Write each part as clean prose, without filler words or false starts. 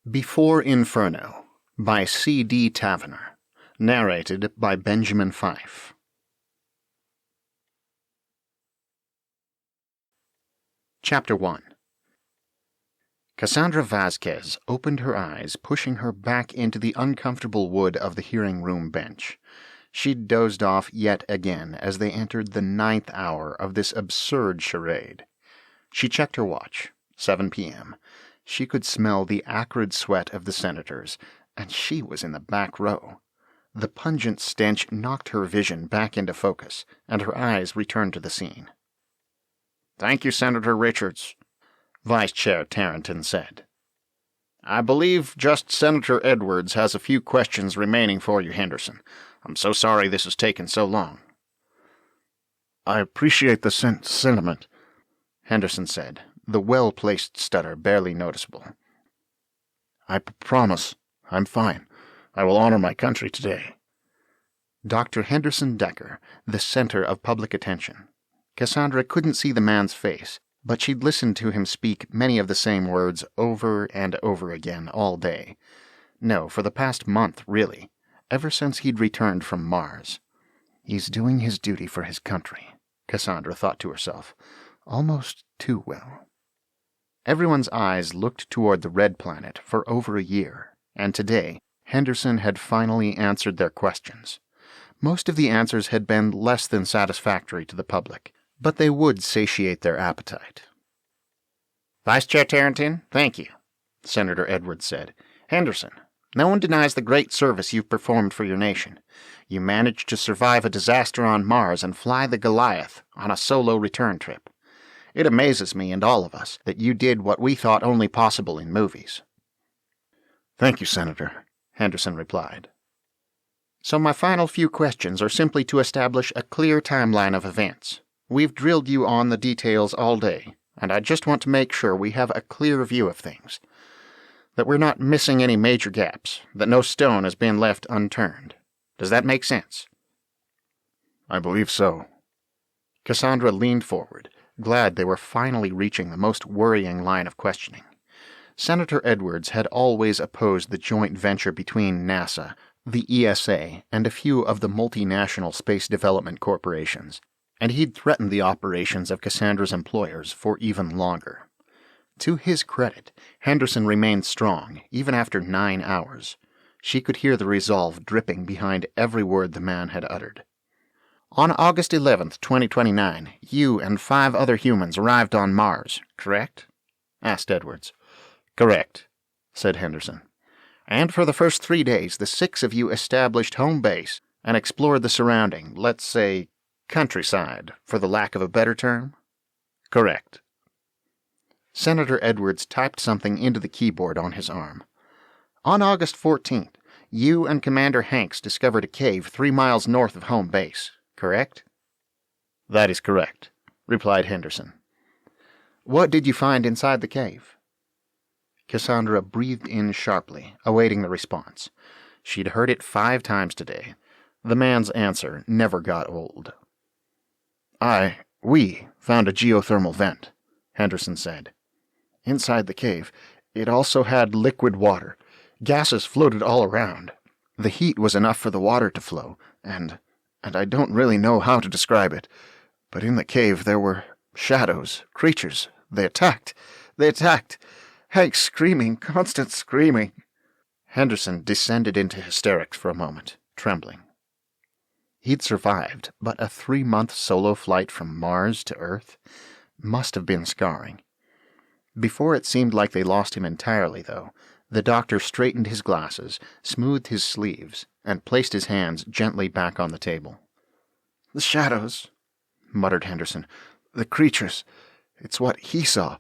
Before Inferno by C.D. Tavenor. Narrated by Benjamin Fife. Chapter 1. Cassandra Vazquez opened her eyes, pushing her back into the uncomfortable wood of the hearing room bench. She'd dozed off yet again as they entered the 9th hour of this absurd charade. She checked her watch. 7 p.m. She could smell the acrid sweat of the senators, and she was in the back row. The pungent stench knocked her vision back into focus, and her eyes returned to the scene. "Thank you, Senator Richards," Vice Chair Tarrenton said. "I believe just Senator Edwards has a few questions remaining for you, Henderson. I'm so sorry this has taken so long." "I appreciate the sentiment," Henderson said, the well-placed stutter barely noticeable. "I promise. I'm fine. I will honor my country today." Dr. Henderson Decker, the center of public attention. Cassandra couldn't see the man's face, but she'd listened to him speak many of the same words over and over again all day. No, for the past month, really, ever since he'd returned from Mars. He's doing his duty for his country, Cassandra thought to herself, almost too well. Everyone's eyes looked toward the red planet for over a year, and today Henderson had finally answered their questions. Most of the answers had been less than satisfactory to the public, but they would satiate their appetite. "Vice Chair Tarrenton, thank you," Senator Edwards said. "Henderson, no one denies the great service you've performed for your nation. You managed to survive a disaster on Mars and fly the Goliath on a solo return trip. It amazes me and all of us that you did what we thought only possible in movies." "Thank you, Senator," Henderson replied. "So my final few questions are simply to establish a clear timeline of events. We've drilled you on the details all day, and I just want to make sure we have a clear view of things, that we're not missing any major gaps, that no stone has been left unturned. Does that make sense?" "I believe so." Cassandra leaned forward, glad they were finally reaching the most worrying line of questioning. Senator Edwards had always opposed the joint venture between NASA, the ESA, and a few of the multinational space development corporations, and he'd threatened the operations of Cassandra's employers for even longer. To his credit, Henderson remained strong, even after 9 hours. She could hear the resolve dripping behind every word the man had uttered. "On August 11th, 2029, you and 5 other humans arrived on Mars, correct?" asked Edwards. "Correct," said Henderson. "And for the first 3 days, the 6 of you established home base and explored the surrounding, let's say, countryside, for the lack of a better term?" "Correct." Senator Edwards typed something into the keyboard on his arm. "On August 14th, you and Commander Hanks discovered a cave 3 miles north of home base, correct?" "That is correct," replied Henderson. "What did you find inside the cave?" Cassandra breathed in sharply, awaiting the response. She'd heard it 5 times today. The man's answer never got old. We found a geothermal vent," Henderson said. "Inside the cave, it also had liquid water. Gases floated all around. The heat was enough for the water to flow, and I don't really know how to describe it, but in the cave there were shadows, creatures. They attacked. Hank screaming, constant screaming." Henderson descended into hysterics for a moment, trembling. He'd survived, but a 3-month solo flight from Mars to Earth must have been scarring. Before it seemed like they lost him entirely, though, the doctor straightened his glasses, smoothed his sleeves, and placed his hands gently back on the table. "The shadows," muttered Henderson. "The creatures. It's what he saw,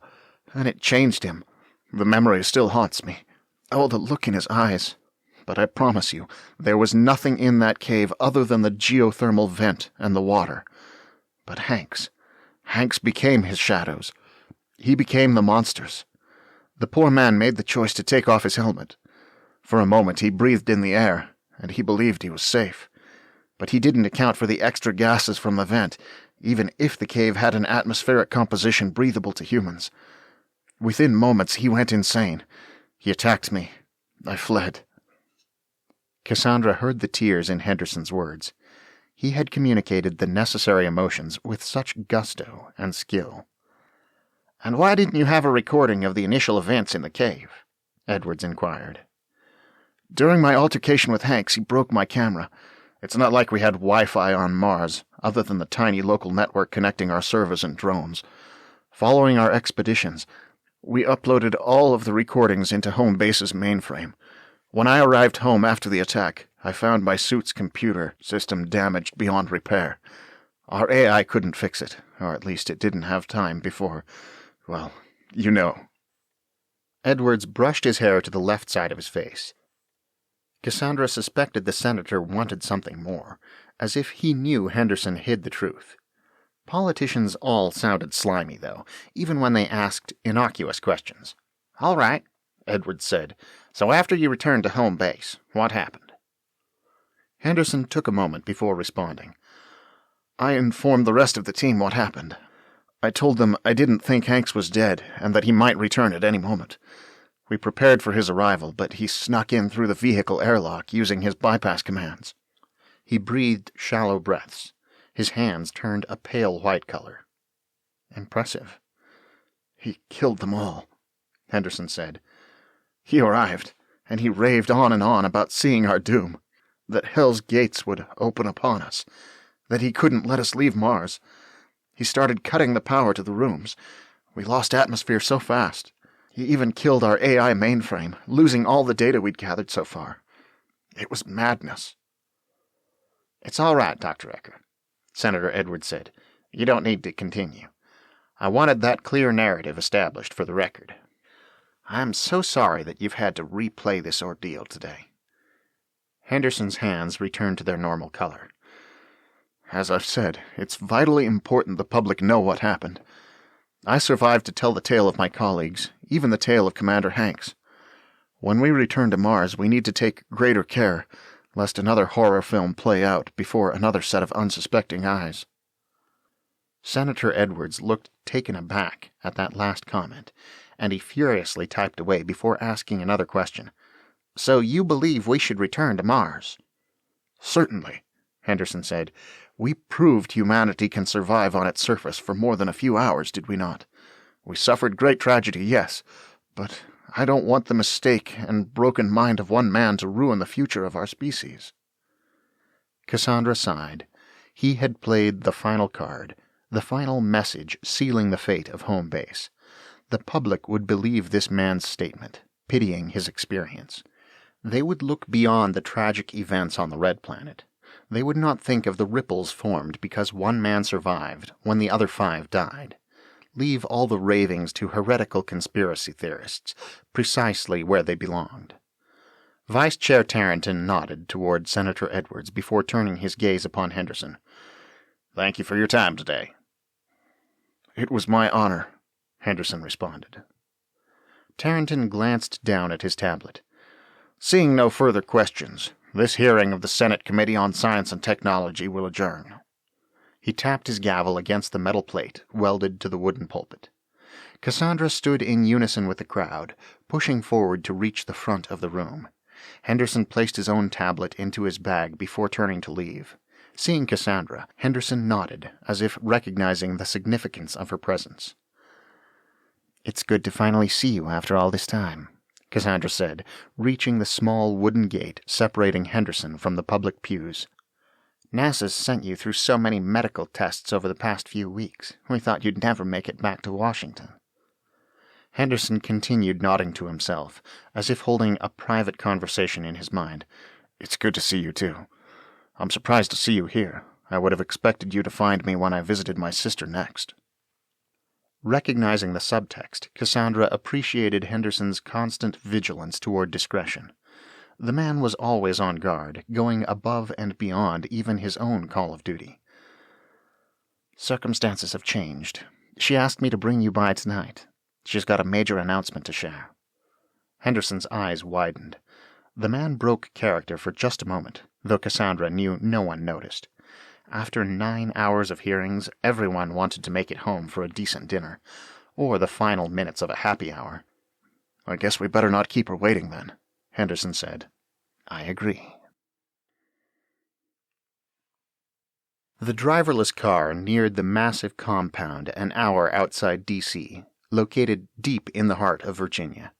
and it changed him. The memory still haunts me. Oh, the look in his eyes. But I promise you, there was nothing in that cave other than the geothermal vent and the water. But Hanks became his shadows. He became the monsters. The poor man made the choice to take off his helmet. For a moment he breathed in the air, and he believed he was safe. But he didn't account for the extra gases from the vent, even if the cave had an atmospheric composition breathable to humans. Within moments he went insane. He attacked me. I fled." Cassandra heard the tears in Henderson's words. He had communicated the necessary emotions with such gusto and skill. "And why didn't you have a recording of the initial events in the cave?" Edwards inquired. "During my altercation with Hanks, he broke my camera. It's not like we had Wi-Fi on Mars, other than the tiny local network connecting our servers and drones. Following our expeditions, we uploaded all of the recordings into home base's mainframe. When I arrived home after the attack, I found my suit's computer system damaged beyond repair. Our AI couldn't fix it, or at least it didn't have time before, well, you know." Edwards brushed his hair to the left side of his face. Cassandra suspected the senator wanted something more, as if he knew Henderson hid the truth. Politicians all sounded slimy, though, even when they asked innocuous questions. "All right," Edwards said. "So after you returned to home base, what happened?" Henderson took a moment before responding. "I informed the rest of the team what happened. I told them I didn't think Hanks was dead and that he might return at any moment. We prepared for his arrival, but he snuck in through the vehicle airlock using his bypass commands." He breathed shallow breaths. His hands turned a pale white color. "Impressive." "He killed them all," Henderson said. "He arrived, and he raved on and on about seeing our doom, that Hell's gates would open upon us, that he couldn't let us leave Mars. He started cutting the power to the rooms. We lost atmosphere so fast. He even killed our AI mainframe, losing all the data we'd gathered so far. It was madness." "It's all right, Dr. Ecker," Senator Edwards said. "You don't need to continue. I wanted that clear narrative established for the record. I'm so sorry that you've had to replay this ordeal today." Henderson's hands returned to their normal color. "As I've said, it's vitally important the public know what happened. I survived to tell the tale of my colleagues, even the tale of Commander Hanks. When we return to Mars, we need to take greater care, lest another horror film play out before another set of unsuspecting eyes." Senator Edwards looked taken aback at that last comment, and he furiously typed away before asking another question. "So you believe we should return to Mars?" "Certainly," Henderson said. "We proved humanity can survive on its surface for more than a few hours, did we not? We suffered great tragedy, yes, but I don't want the mistake and broken mind of one man to ruin the future of our species." Cassandra sighed. He had played the final card, the final message sealing the fate of home base. The public would believe this man's statement, pitying his experience. They would look beyond the tragic events on the Red Planet. They would not think of the ripples formed because one man survived when the other 5 died. Leave all the ravings to heretical conspiracy theorists, precisely where they belonged. Vice Chair Tarrenton nodded toward Senator Edwards before turning his gaze upon Henderson. "Thank you for your time today." "It was my honor," Henderson responded. Tarrenton glanced down at his tablet. "Seeing no further questions, this hearing of the Senate Committee on Science and Technology will adjourn." He tapped his gavel against the metal plate welded to the wooden pulpit. Cassandra stood in unison with the crowd, pushing forward to reach the front of the room. Henderson placed his own tablet into his bag before turning to leave. Seeing Cassandra, Henderson nodded, as if recognizing the significance of her presence. "It's good to finally see you after all this time," Cassandra said, reaching the small wooden gate separating Henderson from the public pews. "NASA's sent you through so many medical tests over the past few weeks. We thought you'd never make it back to Washington." Henderson continued nodding to himself, as if holding a private conversation in his mind. "It's good to see you, too. I'm surprised to see you here. I would have expected you to find me when I visited my sister next." Recognizing the subtext, Cassandra appreciated Henderson's constant vigilance toward discretion. The man was always on guard, going above and beyond even his own call of duty. "Circumstances have changed. She asked me to bring you by tonight. She's got a major announcement to share." Henderson's eyes widened. The man broke character for just a moment, though Cassandra knew no one noticed. After 9 hours of hearings, everyone wanted to make it home for a decent dinner, or the final minutes of a happy hour. I guess we better not keep her waiting then, Henderson said. I agree. The driverless car neared the massive compound an hour outside D.C., located deep in the heart of Virginia.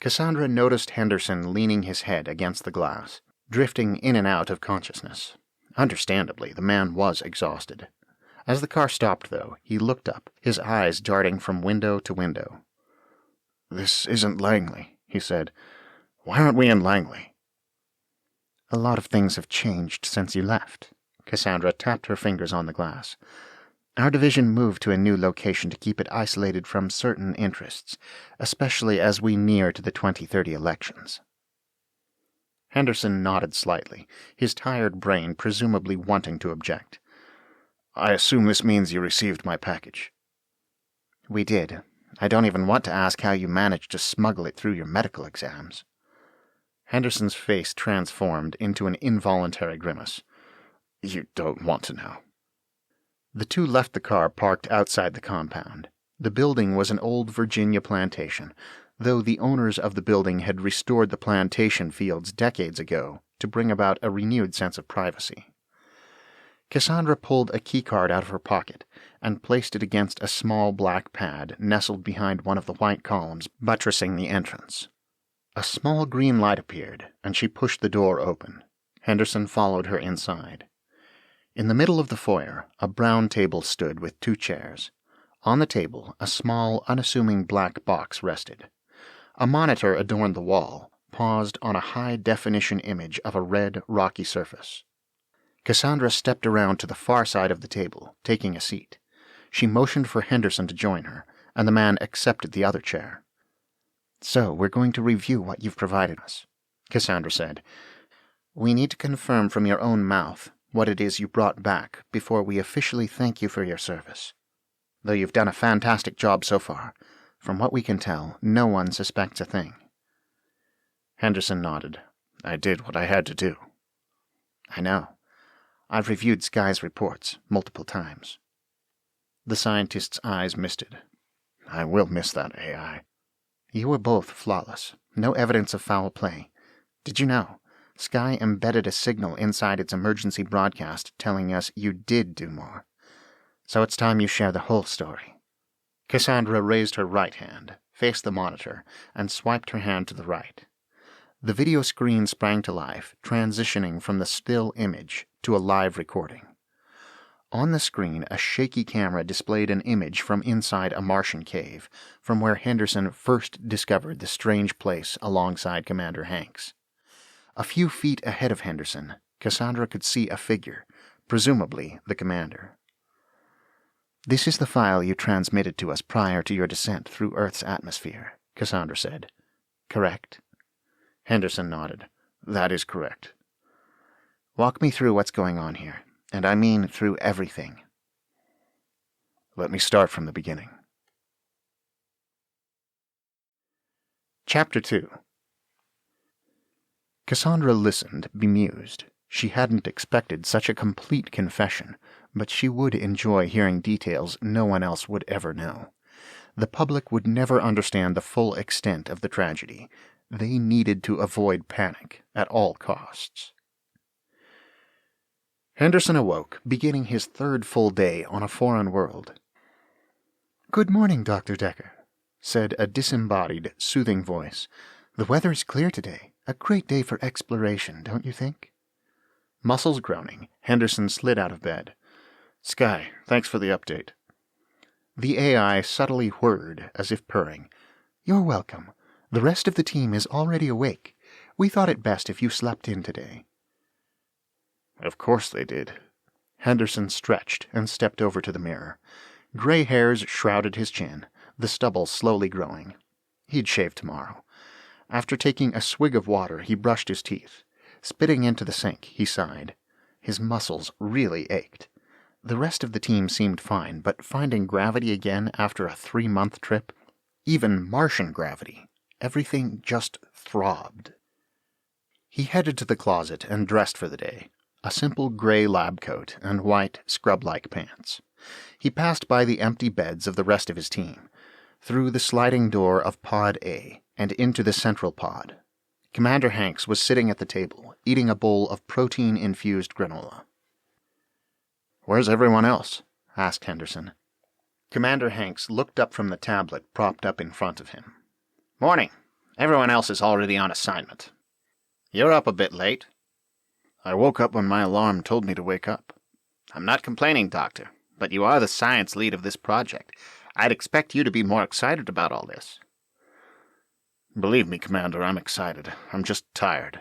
Cassandra noticed Henderson leaning his head against the glass, drifting in and out of consciousness. Understandably, the man was exhausted. As the car stopped, though, he looked up, his eyes darting from window to window. "This isn't Langley," he said. "Why aren't we in Langley?" "A lot of things have changed since you left." Cassandra tapped her fingers on the glass. "Our division moved to a new location to keep it isolated from certain interests, especially as we near to the 2030 elections." Henderson nodded slightly, his tired brain presumably wanting to object. "I assume this means you received my package." "We did. I don't even want to ask how you managed to smuggle it through your medical exams." Henderson's face transformed into an involuntary grimace. "You don't want to know." The two left the car parked outside the compound. The building was an old Virginia plantation, though the owners of the building had restored the plantation fields decades ago to bring about a renewed sense of privacy. Cassandra pulled a keycard out of her pocket and placed it against a small black pad nestled behind one of the white columns buttressing the entrance. A small green light appeared, and she pushed the door open. Henderson followed her inside. In the middle of the foyer, a brown table stood with 2 chairs. On the table, a small, unassuming black box rested. A monitor adorned the wall, paused on a high-definition image of a red, rocky surface. Cassandra stepped around to the far side of the table, taking a seat. She motioned for Henderson to join her, and the man accepted the other chair. "So, we're going to review what you've provided us," Cassandra said. "We need to confirm from your own mouth what it is you brought back before we officially thank you for your service. Though you've done a fantastic job so far, from what we can tell, no one suspects a thing." Henderson nodded. "I did what I had to do." "I know. I've reviewed Sky's reports multiple times." The scientist's eyes misted. "I will miss that AI." "You were both flawless. No evidence of foul play. Did you know? Sky embedded a signal inside its emergency broadcast telling us you did do more. So it's time you share the whole story." Cassandra raised her right hand, faced the monitor, and swiped her hand to the right. The video screen sprang to life, transitioning from the still image to a live recording. On the screen, a shaky camera displayed an image from inside a Martian cave, from where Henderson first discovered the strange place alongside Commander Hanks. A few feet ahead of Henderson, Cassandra could see a figure, presumably the commander. "This is the file you transmitted to us prior to your descent through Earth's atmosphere," Cassandra said. "Correct?" Henderson nodded. "That is correct." "Walk me through what's going on here, and I mean through everything." "Let me start from the beginning." Chapter 2. Cassandra listened, bemused. She hadn't expected such a complete confession, but she would enjoy hearing details no one else would ever know. The public would never understand the full extent of the tragedy. They needed to avoid panic at all costs. Henderson awoke, beginning his 3rd full day on a foreign world. "Good morning, Dr. Decker," said a disembodied, soothing voice. "The weather is clear today. A great day for exploration, don't you think?" Muscles groaning, Henderson slid out of bed. "Sky, thanks for the update." The AI subtly whirred, as if purring. "You're welcome. The rest of the team is already awake. We thought it best if you slept in today." "Of course they did." Henderson stretched and stepped over to the mirror. Gray hairs shrouded his chin, the stubble slowly growing. He'd shave tomorrow. After taking a swig of water, he brushed his teeth. Spitting into the sink, he sighed. His muscles really ached. The rest of the team seemed fine, but finding gravity again after a 3-month trip, even Martian gravity, everything just throbbed. He headed to the closet and dressed for the day. A simple gray lab coat and white, scrub-like pants. He passed by the empty beds of the rest of his team. Through the sliding door of Pod A, and into the central pod. Commander Hanks was sitting at the table, eating a bowl of protein-infused granola. "Where's everyone else?" asked Henderson. Commander Hanks looked up from the tablet propped up in front of him. "Morning. Everyone else is already on assignment. You're up a bit late." "I woke up when my alarm told me to wake up." "I'm not complaining, Doctor, but you are the science lead of this project. I'd expect you to be more excited about all this." "Believe me, Commander, I'm excited. I'm just tired."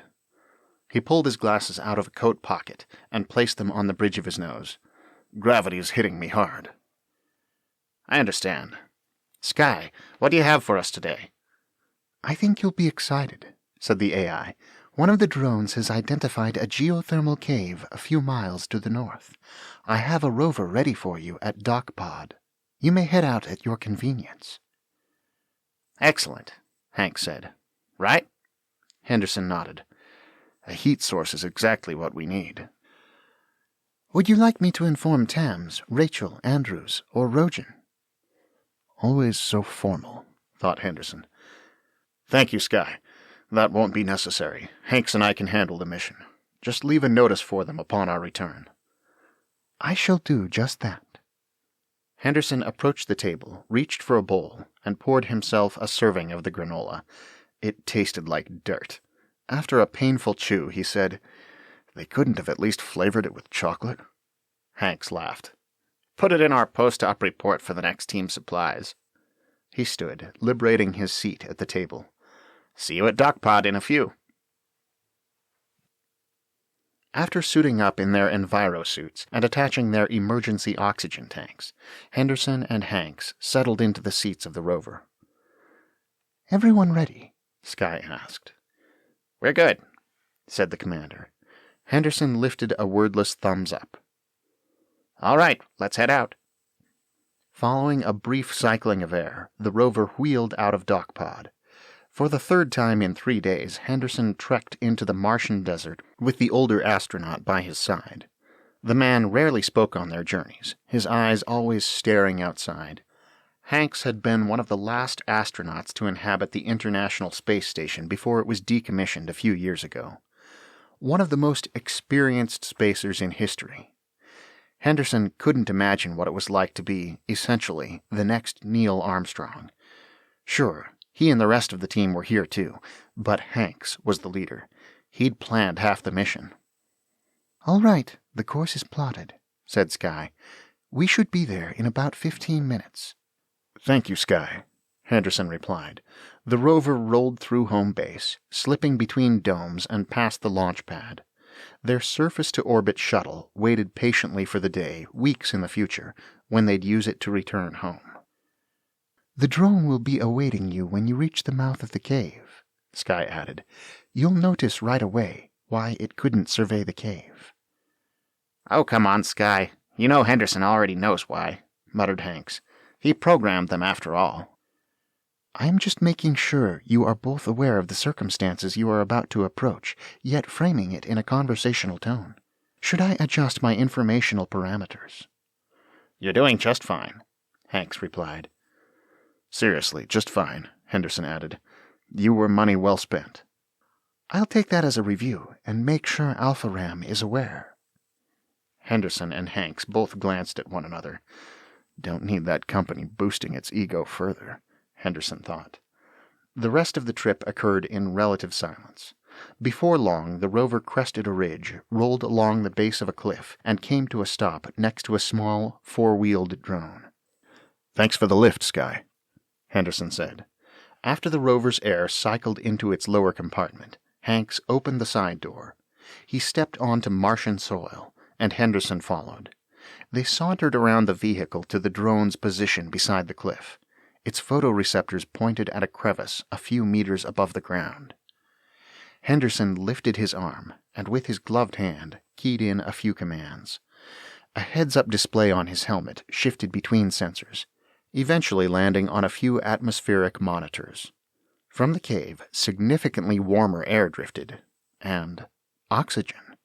He pulled his glasses out of a coat pocket and placed them on the bridge of his nose. "Gravity is hitting me hard." "I understand. Sky, what do you have for us today?" "I think you'll be excited," said the AI. "One of the drones has identified a geothermal cave a few miles to the north. I have a rover ready for you at Dock Pod. You may head out at your convenience." "Excellent," Hank said. "Right?" Henderson nodded. "A heat source is exactly what we need." "Would you like me to inform Tams, Rachel, Andrews, or Rojan?" Always so formal, thought Henderson. "Thank you, Sky. That won't be necessary. Hanks and I can handle the mission. Just leave a notice for them upon our return." "I shall do just that." Henderson approached the table, reached for a bowl, and poured himself a serving of the granola. It tasted like dirt. After a painful chew, he said, "They couldn't have at least flavored it with chocolate?" Hanks laughed. "Put it in our post-op report for the next team supplies." He stood, liberating his seat at the table. "See you at DocPod in a few." After suiting up in their enviro-suits and attaching their emergency oxygen tanks, Henderson and Hanks settled into the seats of the rover. "Everyone ready?" Sky asked. "We're good," said the commander. Henderson lifted a wordless thumbs up. "All right, let's head out." Following a brief cycling of air, the rover wheeled out of DocPod. For the third time in 3 days, Henderson trekked into the Martian desert with the older astronaut by his side. The man rarely spoke on their journeys, his eyes always staring outside. Hanks had been one of the last astronauts to inhabit the International Space Station before it was decommissioned a few years ago. One of the most experienced spacers in history. Henderson couldn't imagine what it was like to be, essentially, the next Neil Armstrong. Sure, he and the rest of the team were here too, but Hanks was the leader. He'd planned half the mission. "All right, the course is plotted," said Sky. "We should be there in about 15 minutes. "Thank you, Sky," Henderson replied. The rover rolled through home base, slipping between domes and past the launch pad. Their surface-to-orbit shuttle waited patiently for the day, weeks in the future, when they'd use it to return home. "The drone will be awaiting you when you reach the mouth of the cave," Sky added. "You'll notice right away why it couldn't survey the cave." "Oh, come on, Sky. You know Henderson already knows why," muttered Hanks. "He programmed them after all." "I'm just making sure you are both aware of the circumstances you are about to approach, yet framing it in a conversational tone. Should I adjust my informational parameters?" "You're doing just fine," Hanks replied. "Seriously, just fine," Henderson added. "You were money well spent." "I'll take that as a review and make sure Alpha Ram is aware." Henderson and Hanks both glanced at one another. Don't need that company boosting its ego further, Henderson thought. The rest of the trip occurred in relative silence. Before long, the rover crested a ridge, rolled along the base of a cliff, and came to a stop next to a small, four-wheeled drone. "Thanks for the lift, Sky," Henderson said. After the rover's air cycled into its lower compartment, Hanks opened the side door. He stepped onto Martian soil, and Henderson followed. They sauntered around the vehicle to the drone's position beside the cliff. Its photoreceptors pointed at a crevice a few meters above the ground. Henderson lifted his arm, and with his gloved hand, keyed in a few commands. A heads-up display on his helmet shifted between sensors, eventually landing on a few atmospheric monitors. From the cave, significantly warmer air drifted, and oxygen.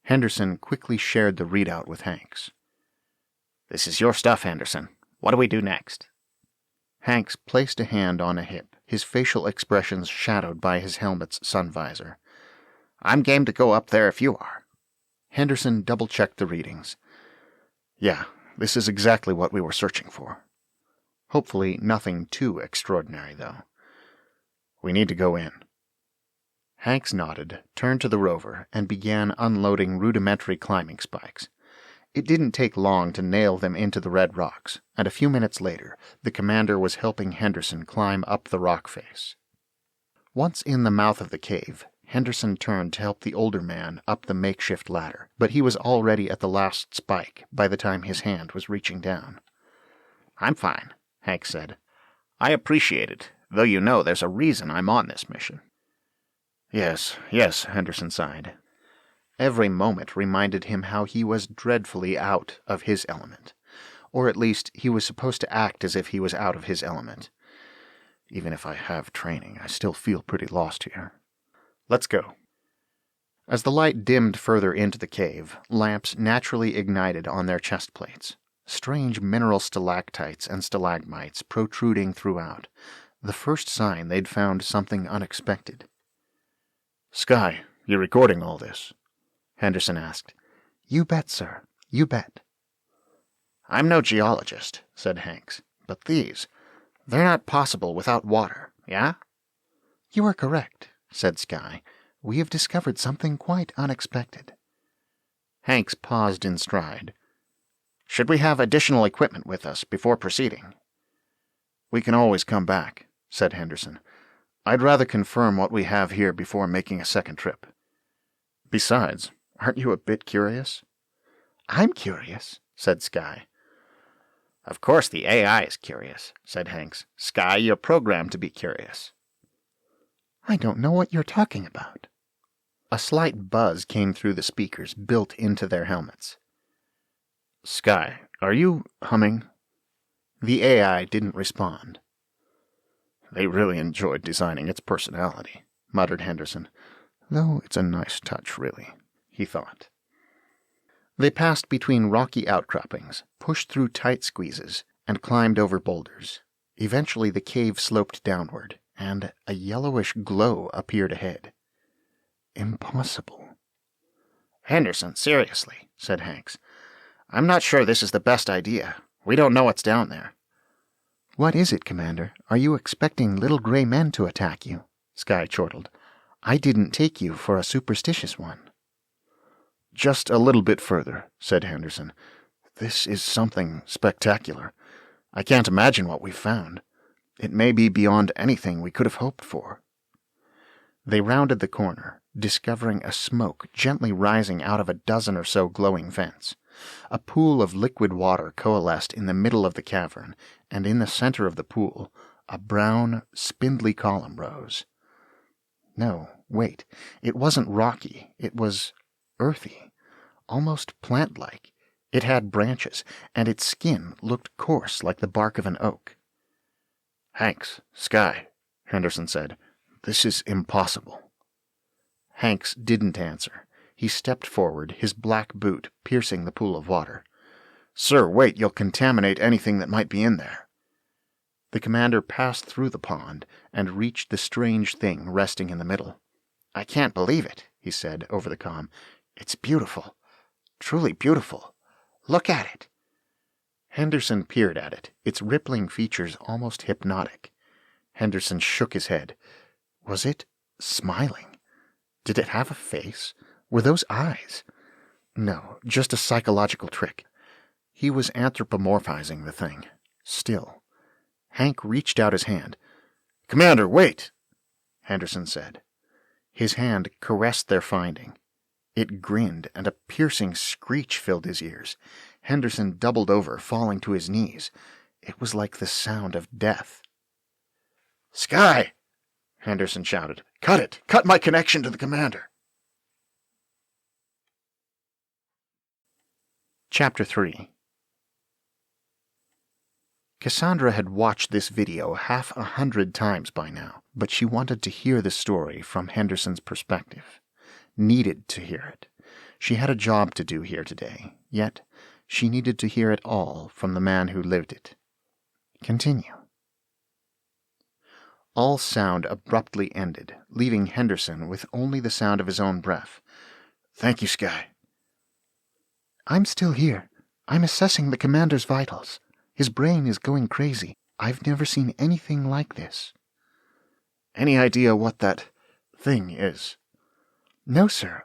Henderson quickly shared the readout with Hanks. "This is your stuff, Henderson. What do we do next?" Hanks placed a hand on a hip. his facial expressions shadowed by his helmet's sun visor. "I'm game to go up there if you are." Henderson double-checked the readings. "Yeah, this is exactly what we were searching for." Hopefully nothing too extraordinary, though. "We need to go in." Hanks nodded, turned to the rover, and began unloading rudimentary climbing spikes. It didn't take long to nail them into the red rocks, and a few minutes later, the commander was helping Henderson climb up the rock face. Once in the mouth of the cave, Henderson turned to help the older man up the makeshift ladder, but he was already at the last spike by the time his hand was reaching down. "I'm fine," Hank said. "I appreciate it, though you know there's a reason I'm on this mission." Yes, Henderson sighed. Every moment reminded him how he was dreadfully out of his element. Or at least, he was supposed to act as if he was out of his element. Even if I have training, I still feel pretty lost here. "Let's go." As the light dimmed further into the cave, lamps naturally ignited on their chest plates. Strange mineral stalactites and stalagmites protruding throughout, the first sign they'd found something unexpected. "Sky, you recording all this?" Henderson asked. "You bet, sir. You bet." "I'm no geologist," said Hanks, "but they're not possible without water, yeah?" "You are correct," said Sky. "We have discovered something quite unexpected." Hanks paused in stride. "Should we have additional equipment with us before proceeding?" "We can always come back," said Henderson. "I'd rather confirm what we have here before making a second trip. Besides, aren't you a bit curious?" "I'm curious," said Sky. "Of course the AI is curious," said Hanks. "Sky, you're programmed to be curious." "I don't know what you're talking about." A slight buzz came through the speakers built into their helmets. "Sky, are you humming?" The AI didn't respond. "They really enjoyed designing its personality," muttered Henderson. "Though it's a nice touch, really," he thought. They passed between rocky outcroppings, pushed through tight squeezes, and climbed over boulders. Eventually the cave sloped downward, and a yellowish glow appeared ahead. "Impossible." "Henderson, seriously," said Hanks. "I'm not sure this is the best idea. We don't know what's down there." "What is it, Commander? Are you expecting little gray men to attack you?" Sky chortled. "I didn't take you for a superstitious one." "Just a little bit further," said Henderson. "This is something spectacular. I can't imagine what we've found. It may be beyond anything we could have hoped for." They rounded the corner, discovering a smoke gently rising out of a dozen or so glowing vents. A pool of liquid water coalesced in the middle of the cavern, and in the center of the pool, a brown, spindly column rose. No, wait, it wasn't rocky, it was earthy, almost plant-like. It had branches, and its skin looked coarse like the bark of an oak. "Hanks, Sky," Henderson said, "this is impossible." Hanks didn't answer. He stepped forward, his black boot piercing the pool of water. "Sir, wait, you'll contaminate anything that might be in there." The commander passed through the pond and reached the strange thing resting in the middle. "I can't believe it," he said over the comm. "It's beautiful. Truly beautiful. Look at it." Henderson peered at it, its rippling features almost hypnotic. Henderson shook his head. Was it smiling? Did it have a face? Were those eyes? No, just a psychological trick. He was anthropomorphizing the thing. Still. Hank reached out his hand. "Commander, wait!" Henderson said. His hand caressed their finding. It grinned, and a piercing screech filled his ears. Henderson doubled over, falling to his knees. It was like the sound of death. "Sky!" Henderson shouted. "Cut it! Cut my connection to the commander!" Chapter 3. Cassandra had watched this video 100 times by now, but she wanted to hear the story from Henderson's perspective. Needed to hear it. She had a job to do here today, yet she needed to hear it all from the man who lived it. Continue. All sound abruptly ended, leaving Henderson with only the sound of his own breath. "Thank you, Sky." "I'm still here. I'm assessing the commander's vitals. His brain is going crazy. I've never seen anything like this." "Any idea what that thing is?" "No, sir,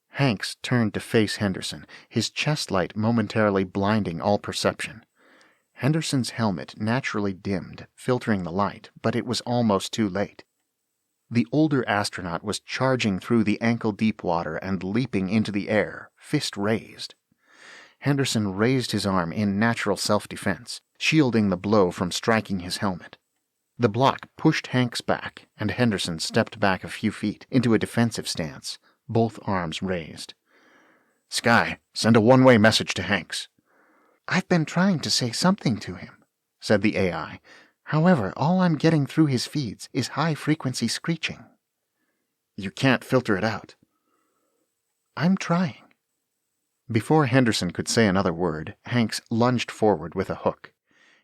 Hanks turned to face Henderson, his chest light momentarily blinding all perception. Henderson's helmet naturally dimmed, filtering the light, but it was almost too late. The older astronaut was charging through the ankle-deep water and leaping into the air, fist raised. Henderson raised his arm in natural self-defense, shielding the blow from striking his helmet. The block pushed Hanks back, and Henderson stepped back a few feet into a defensive stance, both arms raised. "Sky, send a one-way message to Hanks." "I've been trying to say something to him," said the AI. "However, all I'm getting through his feeds is high-frequency screeching." "You can't filter it out." "I'm trying." Before Henderson could say another word, Hanks lunged forward with a hook.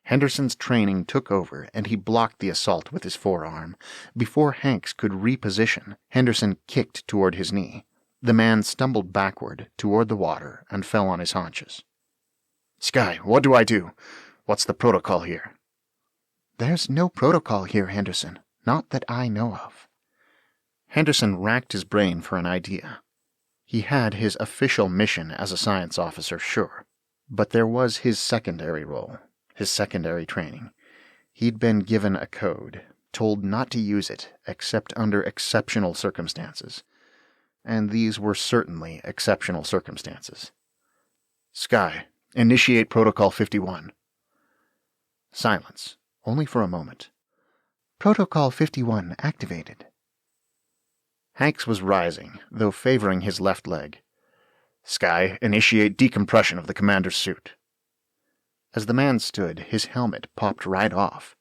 Henderson's training took over, and he blocked the assault with his forearm. Before Hanks could reposition, Henderson kicked toward his knee. The man stumbled backward toward the water and fell on his haunches. "Sky, what do I do? What's the protocol here?" "There's no protocol here, Henderson. Not that I know of." Henderson racked his brain for an idea. He had his official mission as a science officer, sure, but there was his secondary role, his secondary training. He'd been given a code, told not to use it except under exceptional circumstances, and these were certainly exceptional circumstances. "Sky, initiate Protocol 51. Silence, only for a moment. "Protocol 51 activated." Hanks was rising, though favoring his left leg. "Sky, initiate decompression of the commander's suit." As the man stood, his helmet popped right off.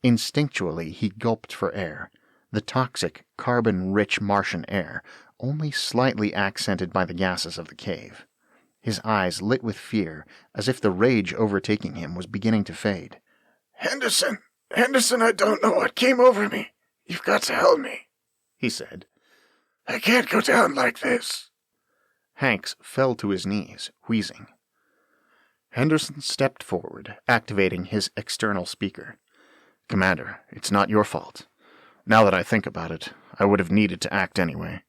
Instinctually, he gulped for air, the toxic, carbon-rich Martian air, only slightly accented by the gases of the cave. His eyes lit with fear, as if the rage overtaking him was beginning to fade. Henderson, I don't know what came over me. You've got to help me," he said. "I can't go down like this." Hanks fell to his knees, wheezing. Henderson stepped forward, activating his external speaker. "Commander, it's not your fault. Now that I think about it, I would have needed to act anyway.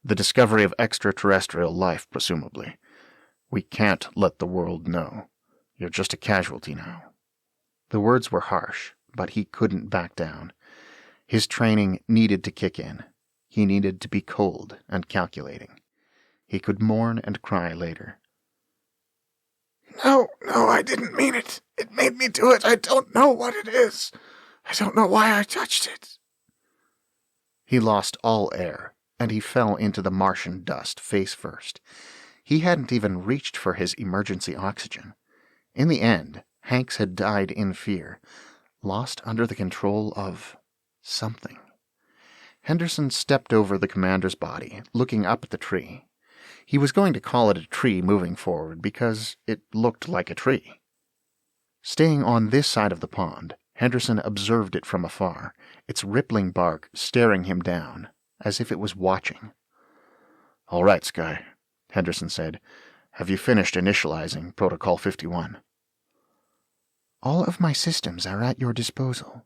The discovery of extraterrestrial life, presumably. We can't let the world know. You're just a casualty now." The words were harsh, but he couldn't back down. His training needed to kick in. He needed to be cold and calculating. He could mourn and cry later. No, I didn't mean it. It made me do it. I don't know what it is. I don't know why I touched it." He lost all air, and he fell into the Martian dust face first. He hadn't even reached for his emergency oxygen. In the end, Hanks had died in fear, lost under the control of something. Henderson stepped over the commander's body, looking up at the tree. He was going to call it a tree moving forward because it looked like a tree. Staying on this side of the pond, Henderson observed it from afar, its rippling bark staring him down, as if it was watching. "All right, Sky," Henderson said. "Have you finished initializing Protocol 51? "All of my systems are at your disposal."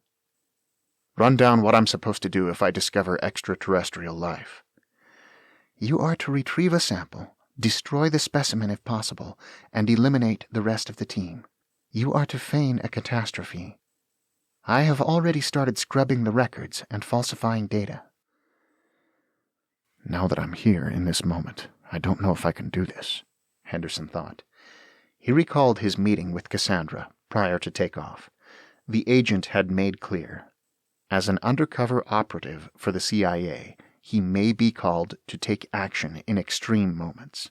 "Run down what I'm supposed to do if I discover extraterrestrial life." "You are to retrieve a sample, destroy the specimen if possible, and eliminate the rest of the team. You are to feign a catastrophe. I have already started scrubbing the records and falsifying data." "Now that I'm here in this moment, I don't know if I can do this," Henderson thought. He recalled his meeting with Cassandra prior to takeoff. The agent had made clear, as an undercover operative for the CIA, he may be called to take action in extreme moments,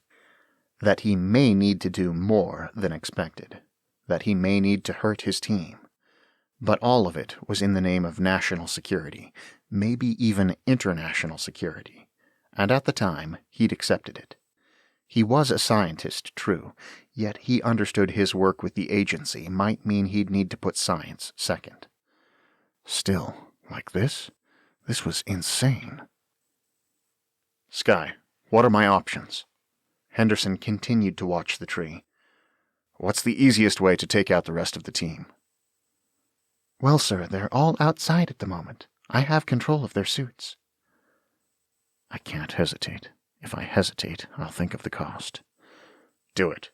that he may need to do more than expected, that he may need to hurt his team. But all of it was in the name of national security, maybe even international security, and at the time he'd accepted it. He was a scientist, true, yet he understood his work with the agency might mean he'd need to put science second. Still, like this? This was insane. Sky, what are my options? Henderson continued to watch the tree. What's the easiest way to take out the rest of the team? Well, sir, they're all outside at the moment. I have control of their suits. I can't hesitate. If I hesitate, I'll think of the cost. Do it.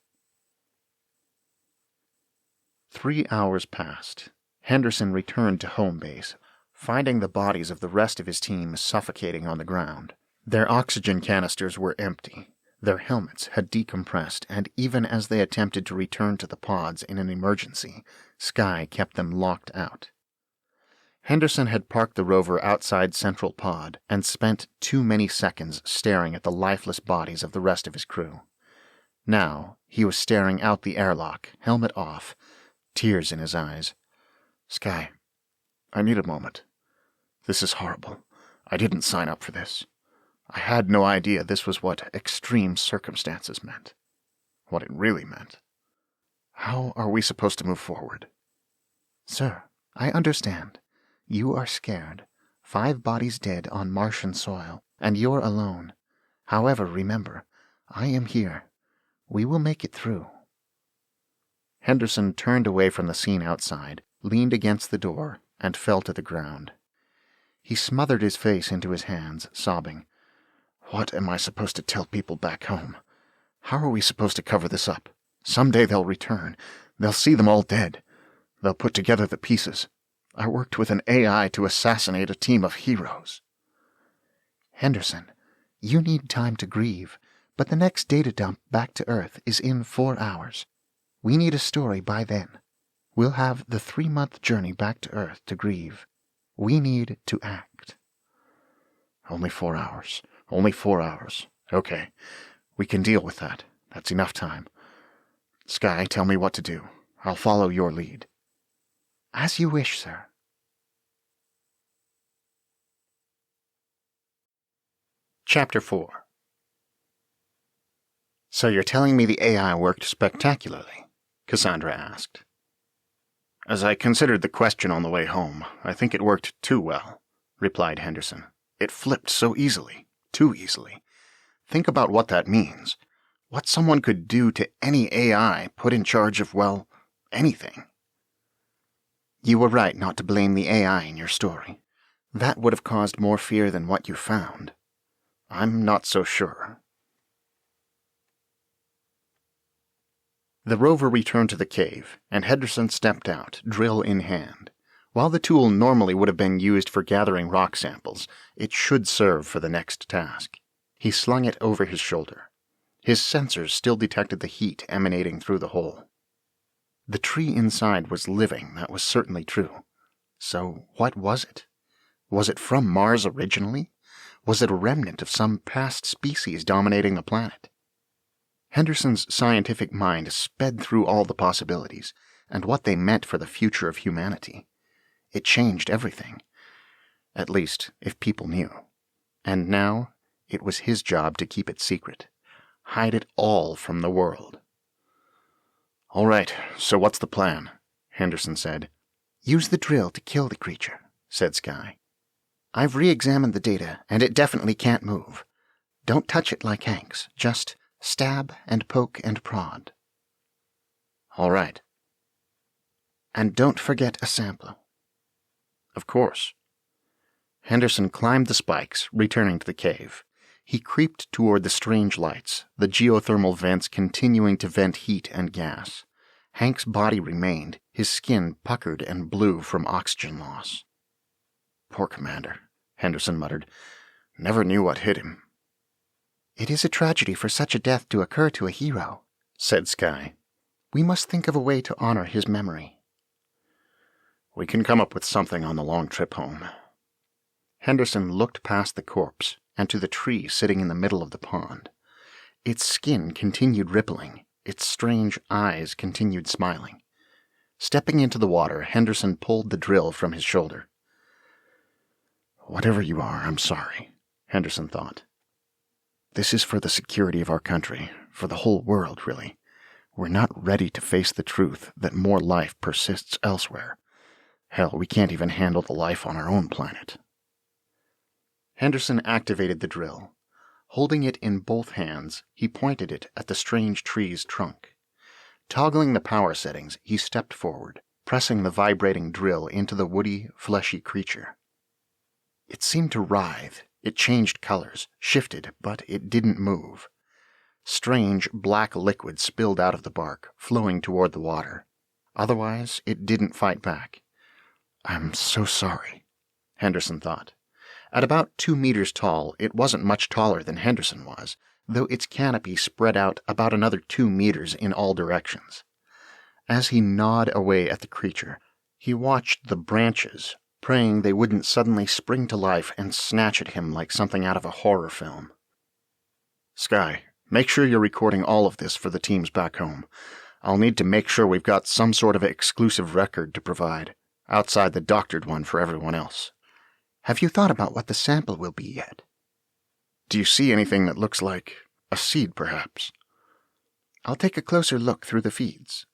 3 hours passed. Henderson returned to home base, finding the bodies of the rest of his team suffocating on the ground. Their oxygen canisters were empty. Their helmets had decompressed, and even as they attempted to return to the pods in an emergency, Sky kept them locked out. Henderson had parked the rover outside Central Pod and spent too many seconds staring at the lifeless bodies of the rest of his crew. Now he was staring out the airlock, helmet off, tears in his eyes. Sky, I need a moment. This is horrible. I didn't sign up for this. I had no idea this was what extreme circumstances meant. What it really meant. How are we supposed to move forward? Sir, I understand. You are scared. 5 bodies dead on Martian soil, and you're alone. However, remember, I am here. We will make it through. Henderson turned away from the scene outside, leaned against the door, and fell to the ground. He smothered his face into his hands, sobbing. What am I supposed to tell people back home? How are we supposed to cover this up? Someday they'll return. They'll see them all dead. They'll put together the pieces. I worked with an AI to assassinate a team of heroes. Henderson, you need time to grieve, but the next data dump back to Earth is in 4 hours. We need a story by then. We'll have the 3-month journey back to Earth to grieve. We need to act. Only 4 hours. Only 4 hours. Okay. We can deal with that. That's enough time. Sky, tell me what to do. I'll follow your lead. As you wish, sir. Chapter 4. So you're telling me the AI worked spectacularly? Cassandra asked. As I considered the question on the way home, I think it worked too well, replied Henderson. It flipped so easily. Too easily. Think about what that means. What someone could do to any AI put in charge of, well, anything. You were right not to blame the AI in your story. That would have caused more fear than what you found. I'm not so sure. The rover returned to the cave, and Henderson stepped out, drill in hand. While the tool normally would have been used for gathering rock samples, it should serve for the next task. He slung it over his shoulder. His sensors still detected the heat emanating through the hole. The tree inside was living, that was certainly true. So what was it? Was it from Mars originally? Was it a remnant of some past species dominating the planet? Henderson's scientific mind sped through all the possibilities, and what they meant for the future of humanity. It changed everything. At least, if people knew. And now, it was his job to keep it secret. Hide it all from the world. All right, so what's the plan? Henderson said. Use the drill to kill the creature, said Sky. I've re-examined the data, and it definitely can't move. Don't touch it like Hank's, just stab and poke and prod. All right. And don't forget a sample. Of course. Henderson climbed the spikes, returning to the cave. He creeped toward the strange lights, the geothermal vents continuing to vent heat and gas. Hank's body remained, his skin puckered and blue from oxygen loss. Poor Commander, Henderson muttered. Never knew what hit him. It is a tragedy for such a death to occur to a hero, said Sky. We must think of a way to honor his memory. We can come up with something on the long trip home. Henderson looked past the corpse and to the tree sitting in the middle of the pond. Its skin continued rippling. Its strange eyes continued smiling. Stepping into the water, Henderson pulled the drill from his shoulder. Whatever you are, I'm sorry, Henderson thought. This is for the security of our country, for the whole world, really. We're not ready to face the truth that more life persists elsewhere. Hell, we can't even handle the life on our own planet. Henderson activated the drill. Holding it in both hands, he pointed it at the strange tree's trunk. Toggling the power settings, he stepped forward, pressing the vibrating drill into the woody, fleshy creature. It seemed to writhe. It changed colors, shifted, but it didn't move. Strange, black liquid spilled out of the bark, flowing toward the water. Otherwise, it didn't fight back. "I'm so sorry," Henderson thought. At about 2 meters tall, it wasn't much taller than Henderson was, though its canopy spread out about another 2 meters in all directions. As he gnawed away at the creature, he watched the branches, praying they wouldn't suddenly spring to life and snatch at him like something out of a horror film. "Sky, make sure you're recording all of this for the teams back home. I'll need to make sure we've got some sort of exclusive record to provide, outside the doctored one for everyone else." "Have you thought about what the sample will be yet?" "Do you see anything that looks like a seed, perhaps?" "I'll take a closer look through the feeds."